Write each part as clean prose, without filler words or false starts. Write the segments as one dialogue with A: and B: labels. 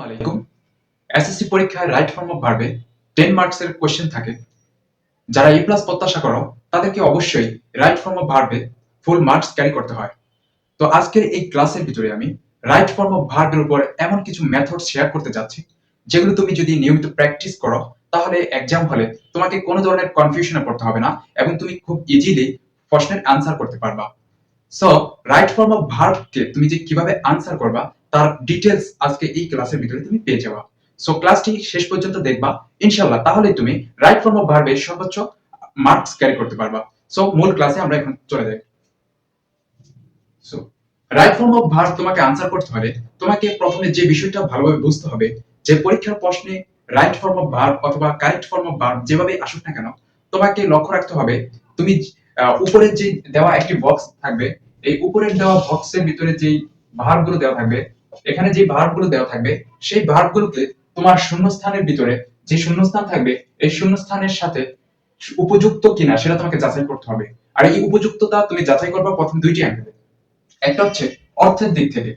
A: আলাইকুম। এসএসসি পরীক্ষায় right form of ভার্বে 10 মার্কসের কোশ্চেন থাকে। যারা এ প্লাস প্রত্যাশা করো তাদেরকে অবশ্যই রাইট ফর্ম অফ ভার্বে ফুল মার্কস ক্যারি করতে হয়। তো আজকের এই ক্লাসের ভিতরে আমি রাইট ফর্ম অফ ভার্বের উপর এমন কিছু মেথড শেয়ার করতে যাচ্ছি যেগুলো তুমি যদি নিয়মিত প্র্যাকটিস করো তাহলে এক্সাম হলে তোমাকে কোনো ধরনের কনফিউশনে পড়তে হবে না এবং তুমি খুব ইজিলি প্রশ্নের আনসার করতে পারবা। সো রাইট ফর্ম অফ ভার্বকে তুমি যে কিভাবে আনসার করবা তার ডিটেলস আজকে এই ক্লাসের ভিতরে তুমি পেয়ে যাবা। সো ক্লাসটি শেষ পর্যন্ত দেখবা ইনশাআল্লাহ, তাহলে তুমি রাইট ফর্ম অফ ভার্বের সর্বোচ্চ মার্কস ক্যারি করতে পারবা। সো মূল ক্লাসে আমরা এখন চলে যাই। So right form of verb তোমাকে আনসার করতে হলে তোমাকে প্রথমে যে বিষয়টা ভালোভাবে বুঝতে হবে যে পরীক্ষার প্রশ্নে রাইট ফর্ম অফ ভার্ব অথবা কারেক্ট ফর্ম অফ ভার্ব যেভাবে আসুক না কেন তোমাকে লক্ষ্য রাখতে হবে তুমি উপরে যে দেওয়া একটি বক্স থাকবে, এই উপরের দেওয়া বক্সের ভিতরে যে ভার্বগুলো দেওয়া থাকবে, এখানে যে ভার্বগুলো দেওয়া থাকবে সেই ভার্বগুলোকে তোমার শূন্যস্থানের ভিতরে যে শূন্যস্থান থাকবে এই শূন্যস্থানের সাথে উপযুক্ত কিনা সেটা তোমাকে যাচাই করতে হবে। আর এই উপযুক্ততা তুমি যাচাই করবে প্রথম দুইটি অ্যাঙ্গেলে। একটা হচ্ছে অর্থের দিক থেকে,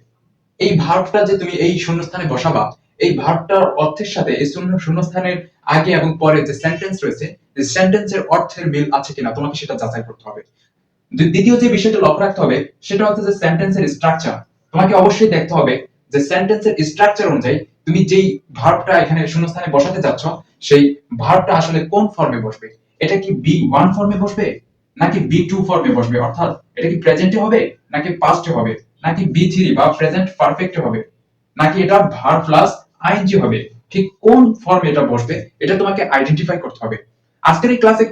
A: এই ভার্বটা যে তুমি এই শূন্যস্থানে বসাবা এই ভার্বটার অর্থের সাথে এই শূন্যস্থানের আগে এবং পরে যে সেন্টেন্স রয়েছে এই সেন্টেন্সের অর্থের মিল আছে কিনা তোমাকে সেটা যাচাই করতে হবে। দ্বিতীয় যে বিষয়টা লক্ষ্য রাখতে হবে সেটা হচ্ছে যে সেন্টেন্সের স্ট্রাকচার। তোমাকে অবশ্যই দেখতে হবে যে সেন্টেন্সের স্ট্রাকচার অনুযায়ী তুমি যেই ভার্বটা এখানে শূন্যস্থানে বসাতে যাচ্ছ সেই ভার্বটা আসলে কোন ফর্মে বসবে। এটা কি বি1 ফর্মে বসবে নাকি বি2 ফর্মে বসবে, অর্থাৎ এটা কি প্রেজেন্টে হবে নাকি পাস্টে হবে নাকি বি3 বা প্রেজেন্ট পারফেক্টে হবে নাকি এটা ভার্ব প্লাস আইএনজি হবে, ঠিক কোন ফর্মে এটা বসবে এটা তোমাকে আইডেন্টিফাই করতে হবে। আজকের এই ক্লাসে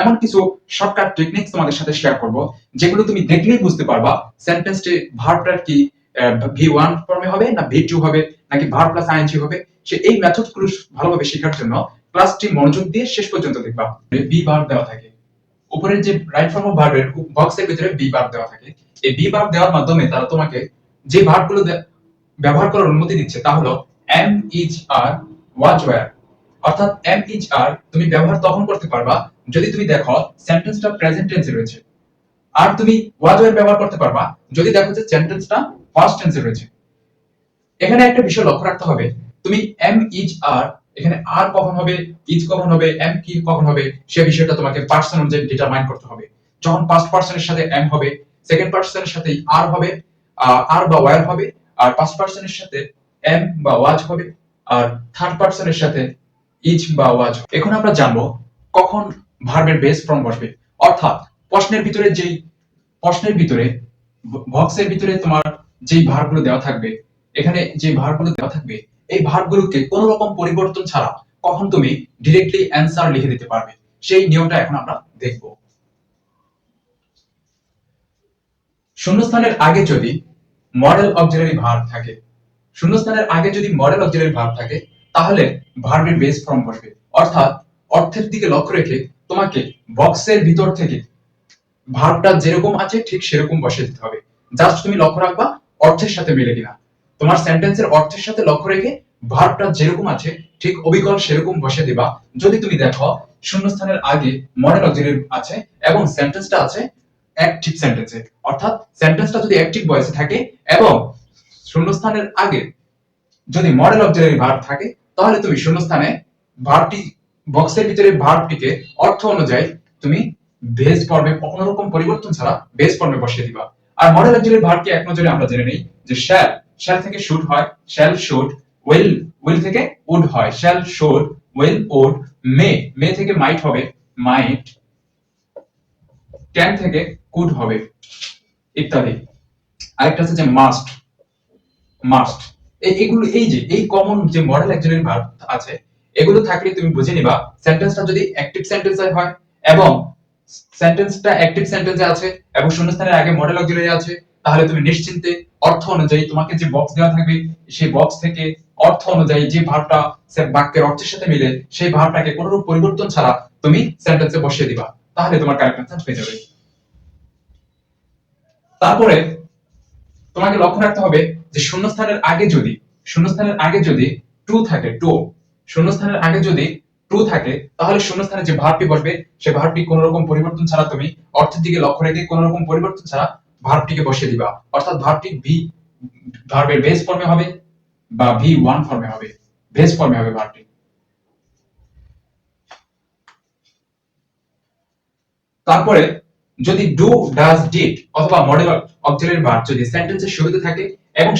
A: এমন কিছু শর্টকাট টেকনিক্স তোমাদের সাথে শেয়ার করব যেগুলো তুমি দেখলেই বুঝতে পারবা সেন্টেন্সটি ভার্বটার কি ভি1 ফর্মে হবে না ভি2 হবে নাকি ভার্ব প্লাস আইএনজি হবে। এই মেথডগুলো ভালোভাবে শেখার জন্য ক্লাসটি মনোযোগ দিয়ে শেষ পর্যন্ত দেখবা। বি ভার্ব দেওয়া থাকে উপরের যে রাইট ফর্ম অফ ভার্বের বক্সের ভিতরে বি ভার্ব দেওয়া থাকে। এই বি ভার্ব দেওয়ার মাধ্যমে তারা তোমাকে যে ভার্বগুলো ব্যবহার করার অনুমতি দিচ্ছে তা হলো am, is, are, was, were. অর্থাৎ এম, ইজ, আর তুমি ব্যবহার তখন করতে পারবা যদি তুমি দেখো সেন্টেন্সটা প্রেজেন্ট টেন্সে রয়েছে, আর তুমি ওয়াজ, ওয়্যার ব্যবহার করতে পারবা যদি দেখো যে সেন্টেন্সটা পাস্ট টেন্সে রয়েছে। এখানে একটা বিষয় লক্ষ্য রাখতে হবে, তুমি এম, ইজ, আর এখানে আর কখন হবে, ইজ কখন হবে, এম কি কখন হবে সে বিষয়টা তোমাকে পার্সন অনুযায়ী ডিটারমাইন করতে হবে। যখন ফার্স্ট পার্সনের সাথে এম হবে, সেকেন্ড পার্সনের সাথে আর হবে, আর বা ওয়্যার হবে, আর ফার্স্ট পার্সনের সাথে এম বা ওয়াজ হবে, আর থার্ড পার্সনের সাথে ইজ বা ওয়াজ। এখন আমরা জানবো কখন ভার্বের বেস ফর্ম বসবে, অর্থাৎ প্রশ্নের ভিতরে বক্সের ভিতরে তোমার যেই ভার্বগুলো দেওয়া থাকবে, এখানে যে ভার্বগুলো দেওয়া থাকবে এই ভার্বগুলোকে কোনো রকম পরিবর্তন ছাড়া কখন তুমি ডিরেক্টলি অ্যানসার লিখে দিতে পারবে সেই নিয়মটা এখন আমরা দেখব। শূন্যস্থানের আগে যদি মডেল অক্সিলারি ভার্ব থাকে, শূন্যস্থানের আগে যদি মডেল অক্সিলারি ভার্ব থাকে তাহলে ভার্বের বেস ফর্ম বসবে। অর্থাৎ অর্থের দিকে লক্ষ্য রেখে তোমাকে বক্সের ভিতর থেকে ভার্বটা যেরকম আছে ঠিক সেরকম বসিয়ে দিতে হবে। জাস্ট তুমি লক্ষ্য রাখবা অর্থের সাথে মিলে কিনা। তোমার সেন্টেন্সের অর্থের সাথে লক্ষ্য রেখে ভার্বটা যেরকম আছে ঠিক অবিকল সেরকম বসিয়ে দিবা। যদি তুমি দেখো শূন্যস্থানের আগে মডেল অক্সিলারি আছে এবং সেন্টেন্সটা আছে অ্যাক্টিভ সেন্টেন্সে, অর্থাৎ সেন্টেন্সটা যদি অ্যাক্টিভ ভয়েসে থাকে এবং শূন্যস্থানের আগে যদি মডেল অক্সিলারি ভার্ব থাকে তাহলে তুমি শূন্যস্থানে ভার্বটি বক্সের ভিতরে ভার্বটিকে অর্থ অনুযায়ী তুমি বেস ফর্মে কোনো রকম পরিবর্তন ছাড়া বেস ফর্মে বসিয়ে দিবা। আর মডেল অক্সিলারি ভার্বকে এক নজরে আমরা জেনে নেই যে শ্যাল থেকে শুড হয়, শ্যাল শুড, উইল থেকে উড হয়, শ্যাল শুড, উইল উড, মে থেকে মাইট হবে, মাইট, ক্যান থেকে কুড হবে ইত্যাদি। আরেকটা আছে যে মাস্ট। এগুলো এই যে এই কমন যে মডেল অক্সিলারি ভার্ব আছে এগুলো থাকলে তুমি বুঝে নিবা সেন্টেন্সটা যদি অ্যাক্টিভ সেন্টেন্সে হয় এবং সেন্টেন্সটা অ্যাক্টিভ সেন্টেন্সে আছে এবং শূন্যস্থানের আগে মডেল অক্সিলারি আছে তাহলে তুমি নিশ্চিন্তে অর্থ অনুযায়ী তোমাকে যে বক্স দেওয়া থাকবে সেই বক্স থেকে অর্থ অনুযায়ী যে ভার্বটা বাক্যের অর্থের সাথে মিলে সেই ভার্বটাকে কোনো রূপ পরিবর্তন ছাড়া তুমি সেন্টেন্সে বসিয়ে দিবা, তাহলে তোমার কারেক্ট আনসার পেয়ে যাবে। তারপরে তোমাকে লক্ষ্য রাখতে হবে যে শূন্যস্থানের আগে যদি টু থাকে, শূন্যস্থানের আগে যদি টু থাকে তাহলে শূন্যস্থানে যে ভার্বটি বসবে সেই ভার্বটি কোনো রকম পরিবর্তন ছাড়া তুমি অর্থের দিকে লক্ষ্য রেখে কোনো রকম পরিবর্তন ছাড়া ভার্বটিকে বসিয়ে দিবা। অর্থাৎ ভার্বটি ভার্বের বেস ফর্মে হবে, বা V1 ফর্মে হবে, ভেজ ফর্মে হবে ভার্বটি। তারপরে যদি ডু, ডাজ, ডিড অথবা মডেল অক্সিলারি ভার্ব যদি সেন্টেন্সের শুরুতে থাকে এবং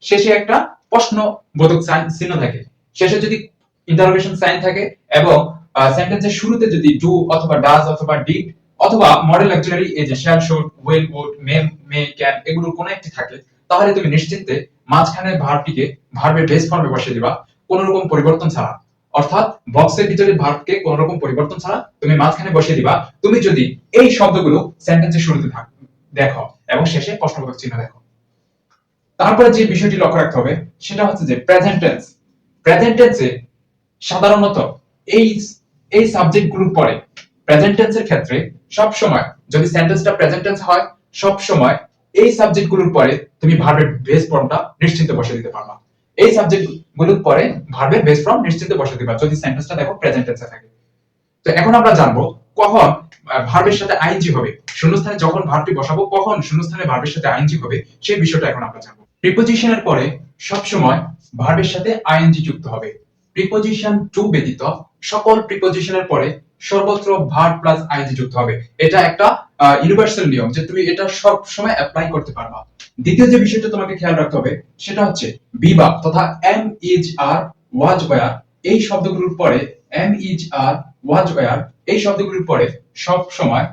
A: শেষে একটা প্রশ্নবোধক চিহ্ন থাকে, শেষে যদি ইন্টারোগেশন সাইন থাকে এবং সেন্টেন্সের শুরুতে যদি ডু অথবা ডাজ অথবা ডিড অথবা মডেল অক্সিলারি এই যে shall, should, will, would, may, can এগুলোর কোনো একটি থাকে, তাহলে তুমি নিশ্চিন্তে মাঝখানে ভার্বটিকে ভার্বের বেস ফর্মে বসিয়ে দিবা কোনো রকম পরিবর্তন ছাড়া। অর্থাৎ বক্সের ভিতরে ভার্বকে কোনো রকম পরিবর্তন ছাড়া তুমি মাঝখানে বসিয়ে দিবা, তুমি যদি এই শব্দগুলো সেন্টেন্সের শুরুতে দেখো এবং শেষে প্রশ্নবোধক চিহ্ন দেখো। তারপরে যে বিষয়টি লক্ষ্য রাখতে হবে সেটা হচ্ছে যে প্রেজেন্ট টেন্স। প্রেজেন্ট টেন্সে সাধারণত এই এই সাবজেক্টগুলোর পরে প্রেজেন্ট টেন্সের ক্ষেত্রে সব সময় যদি সেন্টেন্সটা প্রেজেন্ট টেন্স হয়, সব সময় এই সাবজেক্টগুলোর পরে তুমি ভার্বের বেস ফর্মটা নিশ্চিন্তে বসিয়ে দিতে পারবা। এই সাবজেক্টগুলোর পরে ভার্বের বেস ফর্ম নিশ্চিন্তে বসিয়ে দিবা যদি সেন্টেন্সটা দেখো প্রেজেন্ট টেন্সে থাকে। তো এখন আমরা জানবো কখন ভার্বের সাথে আইএনজি হবে, শূন্যস্থানে যখন ভার্বটি বসাবো কখন শূন্যস্থানে ভার্বের সাথে আইএনজি হবে, সেই বিষয়টা এখন আমরা জানবো। প্রিপোজিশনের পরে সব সময় ভার্বের সাথে আইএনজি যুক্ত হবে। প্রিপোজিশন টু ব্যতীত সকল প্রিপোজিশনের পরে সর্বত্র ভার্ব প্লাস আইএনজি যুক্ত হবে। এটা একটা ইউনিভার্সাল নিয়ম যে তুমি এটা সব সময় অ্যাপ্লাই করতে পারবা। দ্বিতীয় যে বিষয়টা তোমাকে খেয়াল রাখতে হবে সেটা হচ্ছে বিবা তথা am, is, are, was, were এই শব্দগুলোর পরে am, is, are, was, were এই শব্দগুলোর পরে সব সময়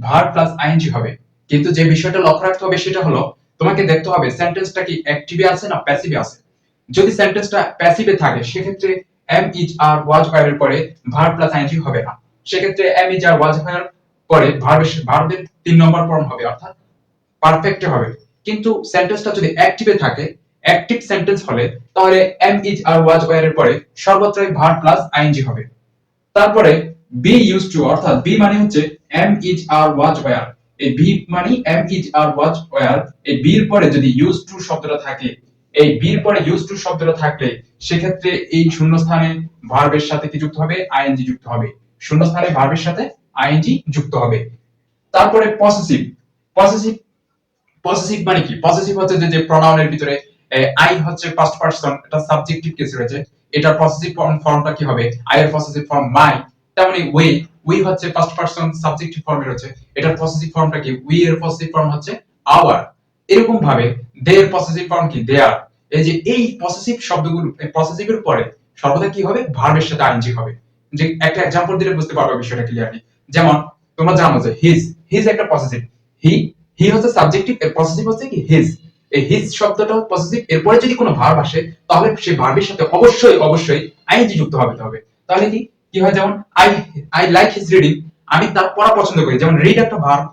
A: ভার্ব প্লাস আইএনজি হবে। কিন্তু যে বিষয়টা লক্ষ্য রাখতে হবে সেটা হলো তোমাকে দেখতে হবে সেন্টেন্সটা কি অ্যাক্টিভে আছে না প্যাসিভে আছে। যদি সেন্টেন্সটা প্যাসিভে থাকে সেক্ষেত্রে am, is, are, was, were এর পরে ভার্ব প্লাস আইএনজি হবে না। সেক্ষেত্রে am, is, are, was, were পরে ভার্বের 3 নম্বর ফর্ম হবে অর্থাৎ পারফেক্ট হবে। কিন্তু সেন্টেন্সটা যদি অ্যাক্টিভে থাকে, অ্যাক্টিভ সেন্টেন্স হলে তাহলে am, is, are, was, were এর পরে সর্বত্রই ভার্ব প্লাস আইএনজি হবে। তারপরে বি ইউজ টু অর্থাৎ বি মানে হচ্ছে am, is, are, was, were. এই বি মানে am, is, are, was, were এই বির পরে যদি ইউজ টু শব্দটা থাকে, এই বির পরে ইউজ টু শব্দটা থাকলে সেক্ষেত্রে এই শূন্যস্থানে ভার্বের সাথে কি যুক্ত হবে, আইএনজি যুক্ত হবে। শূন্যস্থানে ভার্বের সাথে আইএনজি যুক্ত হবে। তারপরে পসেসিভ। পসেসিভ পসেসিভ মানে কি? পসেসিভ হচ্ছে যে প্রোনাউনের ভিতরে আই হচ্ছে ফার্স্ট পারসন, এটা সাবজেক্টিভ কেস রয়েছে, এটার পসেসিভ ফর্মটা কি হবে? আই এর পসেসিভ ফর্ম মাই। তেমনি উই হচ্ছে ফার্স্ট পারসন সাবজেক্টিভ ফর্মে রয়েছে, এটার পসেসিভ ফর্মটা কি? উই এর পসেসিভ ফর্ম হচ্ছে আওয়ার। এরকম ভাবে দে এর পসেসিভ ফর্ম কি? দেয়ার। এই যে এই পসেসিভ শব্দগুলো পসেসিভের পরে সর্বদা কি হবে? ভার্বের সাথে আইএনজি হবে। যে একটা एग्जांपल দিলে বুঝতে পারবে বিষয়টা ক্লিয়ারলি। যেমন তোমরা জানো যে হিজ একটা পসেসিভ, হি হি হচ্ছে সাবজেক্টিভ, এর পসেসিভ হচ্ছে কি হিজ। এই হিজ শব্দটা পসেসিভ, এরপরে যদি কোনো ভার্ব আসে তাহলে সেই ভার্বের সাথে অবশ্যই আইএনজি যুক্ত হবে। তাহলে কি কি হয়? যেমন আই লাইক হিজ রিডিং, আমি তার পড়া পছন্দ করি। যেমন রিড একটা ভার্ব,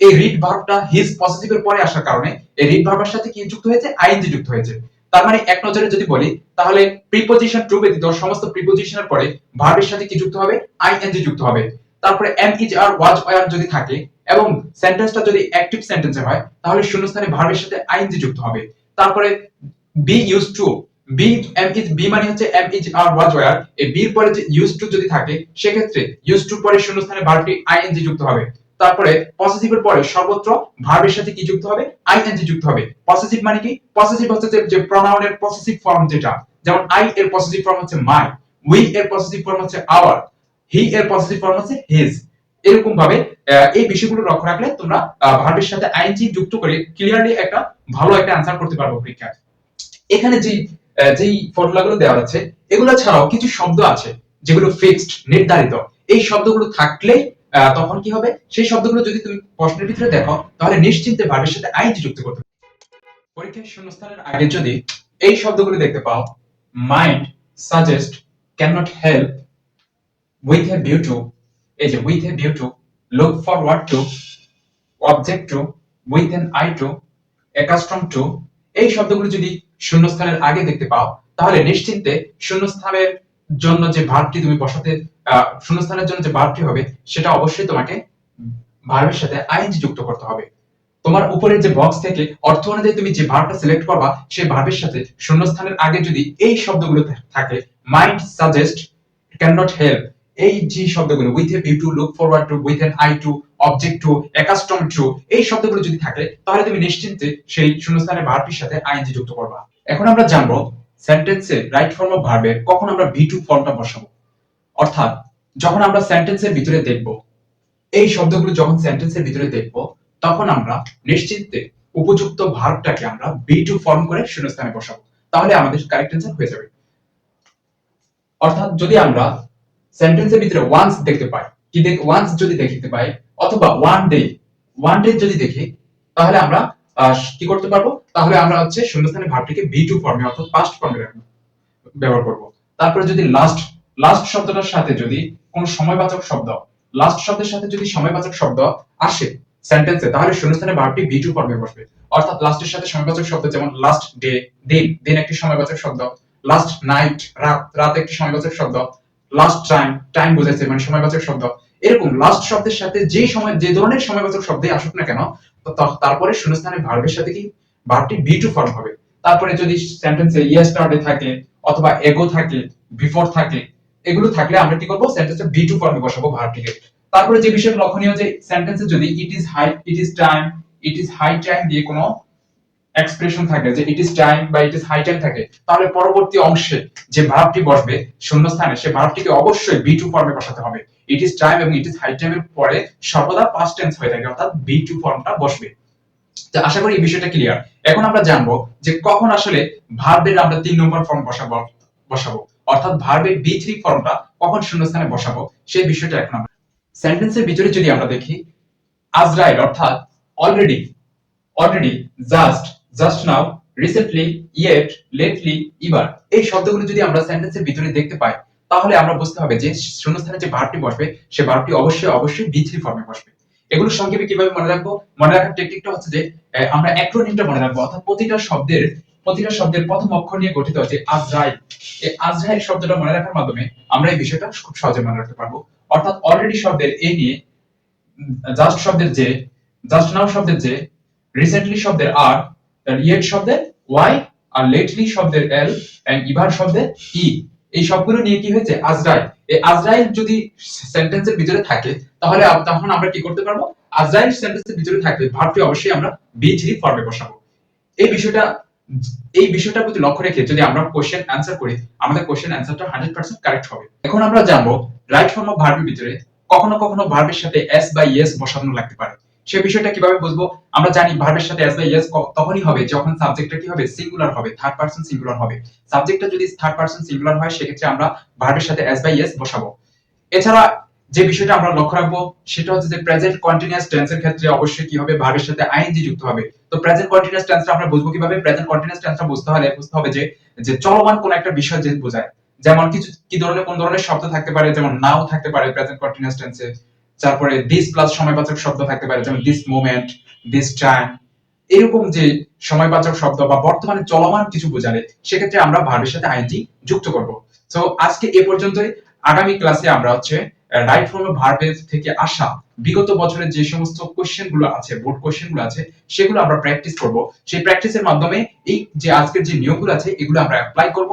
A: এই রিড ভার্বটা হিজ পসেসিভের পরে আসার কারণে এই রিড ভার্বের সাথে কি যুক্ত হয়েছে? আইএনজি যুক্ত হয়েছে। তার মানে এক নজরে যদি বলি তাহলে প্রিপোজিশন টু ব্যতীত সমস্ত প্রিপোজিশনের পরে ভার্বের সাথে কি যুক্ত হবে? আইএনজি যুক্ত হবে। তারপরে am, is, are, was, were যদি থাকে এবং সেন্টেন্সটা যদি অ্যাক্টিভ সেন্টেন্সে হয় তাহলে শূন্যস্থানে ভার্বের সাথে আইএনজি যুক্ত হবে। তারপরে বি ইউজ টু, বি মানে হচ্ছে am, is, are, was, were এই বির পরে যে ইউজ টু যদি থাকে সেক্ষেত্রে ইউজ টু পরে শূন্যস্থানে ভার্বটি আইএনজি যুক্ত হবে। তারপরে পসেসিভের পরে সর্বত্র ভার্বের সাথে কি যুক্ত হবে? আইএনজি যুক্ত হবে। পসেসিভ মানে কি? পসেসিভ হচ্ছে যে প্রোনাউনের পসেসিভ ফর্ম যেটা, যেমন আই এর পসেসিভ ফর্ম হচ্ছে মাই, উই এর পসেসিভ ফর্ম হচ্ছে আওয়ার, হি এর পসেসিভ ফর্ম হচ্ছে হিজ। এরকম ভাবে এই বিষয়গুলো লক্ষ্য রাখলে তোমরা ভার্বের সাথে আইএনজি যুক্ত করে ক্লিয়ারলি একটা ভালো একটা অ্যানসার করতে পারবে পরীক্ষায়। এখানে যেই ফর্মুলাগুলো দেওয়া আছে এগুলো ছাড়াও কিছু শব্দ আছে যেগুলো ফিক্সড, নির্ধারিত। এই শব্দগুলো থাকলে তখন কি হবে? সেই শব্দগুলো যদি তুমি প্রশ্নের ভিতরে দেখো তাহলে নিশ্চিন্তে ভার্বের সাথে আইএনজি যুক্ত করতে পারবে। পরীক্ষায় শূন্যস্থানের আগে যদি এই শব্দগুলো দেখতে পাও, mind, suggest, can not help, with a view to, এই যে with a view to, look forward to, object to, with an eye to, accustom to এই শব্দগুলো যদি শূন্যস্থানের আগে দেখতে পাও তাহলে নিশ্চিন্তে শূন্যস্থানের জন্য যে ভার্বটি তুমি বসাতে শূন্যস্থানের জন্য যে ভার্বটি হবে সেটা অবশ্যই তোমাকে ভার্বের সাথে আইএনজি যুক্ত করতে হবে। তোমার উপরের যে বক্স থেকে অর্থ অনুযায়ী তুমি যে ভার্বটা সিলেক্ট করবা সেই ভার্বের সাথে শূন্যস্থানের আগে যদি এই শব্দগুলো থাকে, mind, suggest, can not help, এই যে শব্দগুলো with a view to, look forward to, with an eye to, object to, accustom to এই শব্দগুলো যদি থাকে তাহলে তুমি নিশ্চিন্তে সেই শূন্যস্থানের ভার্বটির সাথে আইএনজি যুক্ত করবা। এখন আমরা জানবো সেন্টেন্সে রাইট ফর্ম অফ ভার্বের কখন আমরা ভি টু ফর্মটা বসাবো, অর্থাৎ যখন আমরা সেন্টেন্সের ভিতরে দেখব এই শব্দগুলো যখন সেন্টেন্সের ভিতরে দেখব তখন আমরা নিশ্চিন্তে উপযুক্ত ভার্বটাকে আমরা বি টু ফর্ম করে শূন্যস্থানে বসাবো, তাহলে আমাদের কারেক্ট অ্যান্সার হয়ে যাবে। অর্থাৎ যদি আমরা সেন্টেন্সের ভিতরে ওয়ান্স দেখতে পাই, কি ওয়ান্স যদি দেখতে পাই অথবা ওয়ান ডে যদি দেখি, তাহলে আমরা কি করতে পারবো, তাহলে আমরা হচ্ছে শূন্যস্থানে ভার্বটিকে বি টু ফর্মে অর্থাৎ পাস্ট ফর্মে ব্যবহার করব। তারপরে যদি লাস্ট শব্দটার সাথে যদি কোনো সময়বাচক শব্দ, লাস্ট শব্দের সাথে যদি সময়বাচক শব্দ আসে সেন্টেন্সে, তাহলে শূন্যস্থানে ভার্বটি বি টু ফর্মে বসবে। অর্থাৎ লাস্টের সাথে সময়বাচক শব্দ যেমন লাস্ট ডে, দিন একটি সময়বাচক শব্দ, লাস্ট নাইট রাত একটি সময়বাচক শব্দ, লাস্ট টাইম বোঝাচ্ছে মানে সময়বাচক শব্দ। এরকম লাস্ট শব্দের সাথে যে ধরনের সময়বাচক শব্দই আসুক না কেন, তারপরে শূন্যস্থানে ভার্বের সাথে কি ভার্বটি বি টু ফর্ম হবে। তারপরে যদি সেন্টেন্সে ইয়েস্টারডে থাকে অথবা এগো থাকে, বিফোর থাকে, এগুলো থাকলে আমরা কি করব, সেন্টেন্সে বি টু ফর্মে বসাবো ভার্বটিকে। তারপরে যে বিষয়টা লক্ষণীয় যে সেন্টেন্সে যদি ইট ইজ হাই টাইম দিয়ে কোনো এক্সপ্রেশন থাকে, যে ইট ইজ টাইম বা ইট ইজ হাই টাইম থাকে, তাহলে পরবর্তী অংশে যে ভার্বটি বসবে শূন্যস্থানে সে ভার্বটিকে অবশ্যই বি টু ফর্মে বসাতে হবে। ইট ইজ টাইম এবং ইট ইজ হাই টাইমের পরে সর্বদা পাস্ট টেন্স হয়ে থাকে, অর্থাৎ বি টু ফর্মটা বসবে। তো আশা করি এই বিষয়টা ক্লিয়ার। এখন আমরা জানবো যে কখন আসলে ভার্বের আমরা 3 নম্বর ফর্ম বসাবো অর্থাৎ ভার্বের বি থ্রি ফর্মটা কখন শূন্যস্থানে বসাবো সেই বিষয়টা এখন আমরা সেন্টেন্সের ভিতরে যদি আমরা দেখি আজরাইল অর্থাৎ already just now recently yet lately এবার, এই শব্দগুলো যদি আমরা সেন্টেন্সের ভিতরে দেখতে পাই, তাহলে আমরা বুঝতে হবে যে শূন্যস্থানে যে ভার্বটি বসবে সে ভার্বটি অবশ্যই বি থ্রি ফর্মে বসবে। এগুলো সংক্ষেপে কিভাবে মনে রাখবো, মনে রাখার টেকনিকটা হচ্ছে যে আমরা অ্যাক্রোনিমটা মনে রাখবো, অর্থাৎ প্রতিটা শব্দের প্রথম অক্ষর নিয়ে গঠিত হচ্ছে আজরাইল। এই আজরাইল শব্দটা মনে রাখার মাধ্যমে আমরা এই বিষয়টা খুব সহজে মনে রাখতে পারবো। অর্থাৎ অলরেডি শব্দের এ নিয়ে, জাস্ট শব্দের যে, জাস্ট নাও শব্দের যে, রিসেন্টলি শব্দের আর, ইয়েট শব্দের ওয়াই, আর লেটলি শব্দের এল, এন্ড ইভার শব্দের ই, এই সবগুলো নিয়ে কি হয়েছে আজরাইল। এই আজরাইল যদি সেন্টেন্সের ভিতরে থাকে তাহলে তখন আমরা কি করতে পারবো, আজরাইল সেন্টেন্সের ভিতরে থাকলে ভার্বটি অবশ্যই আমরা বি থ্রি ফর্মে বসাবো। এই বিষয়টার প্রতি লক্ষ্য রেখে যদি আমরা কোশ্চেন অ্যান্সার করি, আমাদের কোশ্চেন অ্যান্সারটা 100% কারেক্ট হবে। এখন আমরা জানবো রাইট ফর্ম অফ ভার্বের ভিতরে কখনো কখনো ভার্বের সাথে এস বা ইয়েস বসানো লাগতে পারে। সেই বিষয়টা কিভাবে বুঝবো, আমরা জানি ভার্বের সাথে এস বা ইয়েস তখনই হবে যখন সাবজেক্টটা কি হবে, সিঙ্গুলার হবে, থার্ড পারসন সিঙ্গুলার হবে। সাবজেক্টটা যদি থার্ড পারসন সিঙ্গুলার হয় সেক্ষেত্রে আমরা ভার্বের সাথে এস বা ইয়েস বসাবো। এছাড়া যে বিষয়টা আমরা লক্ষ্য রাখবো সেটা হচ্ছে যে প্রেজেন্ট কন্টিনিউয়াস টেন্সের ক্ষেত্রে অবশ্যই কি হবে, ভার্বের সাথে আইএনজি যুক্ত হবে। তো প্রেজেন্ট কন্টিনিউয়াস টেন্সটা আমরা বুঝবো কিভাবে, প্রেজেন্ট কন্টিনিউয়াস টেন্সটা বুঝতে হবে যে চলমান কোন একটা বিষয় যে বোঝায়, যেমন কোন ধরনের শব্দ থাকতে পারে, যেমন নাও থাকতে পারে প্রেজেন্ট কন্টিনিউয়াস টেন্সে, তারপরে দিস প্লাস সময়বাচক শব্দ থাকতে পারে যেমন দিস মোমেন্ট, দিস টাইম, এরকম যে সময়বাচক শব্দ বা বর্তমানে চলমান কিছু বোঝালে সেক্ষেত্রে আমরা ভার্বের সাথে আইএনজি যুক্ত করব। সো আজকে এ পর্যন্তই। আগামী ক্লাসে আমরা হচ্ছে রাইট ফর্ম অফ ভার্বের থেকে আসা বিগত বছরের যে সমস্ত কোশ্চেন গুলো আছে, বোর্ড কোশ্চেন গুলো আছে, সেগুলো আমরা প্র্যাকটিস করব। সেই প্র্যাকটিসের মাধ্যমে এই যে আজকের যে নিয়মগুলো আছে এগুলো আমরা অ্যাপ্লাই করব।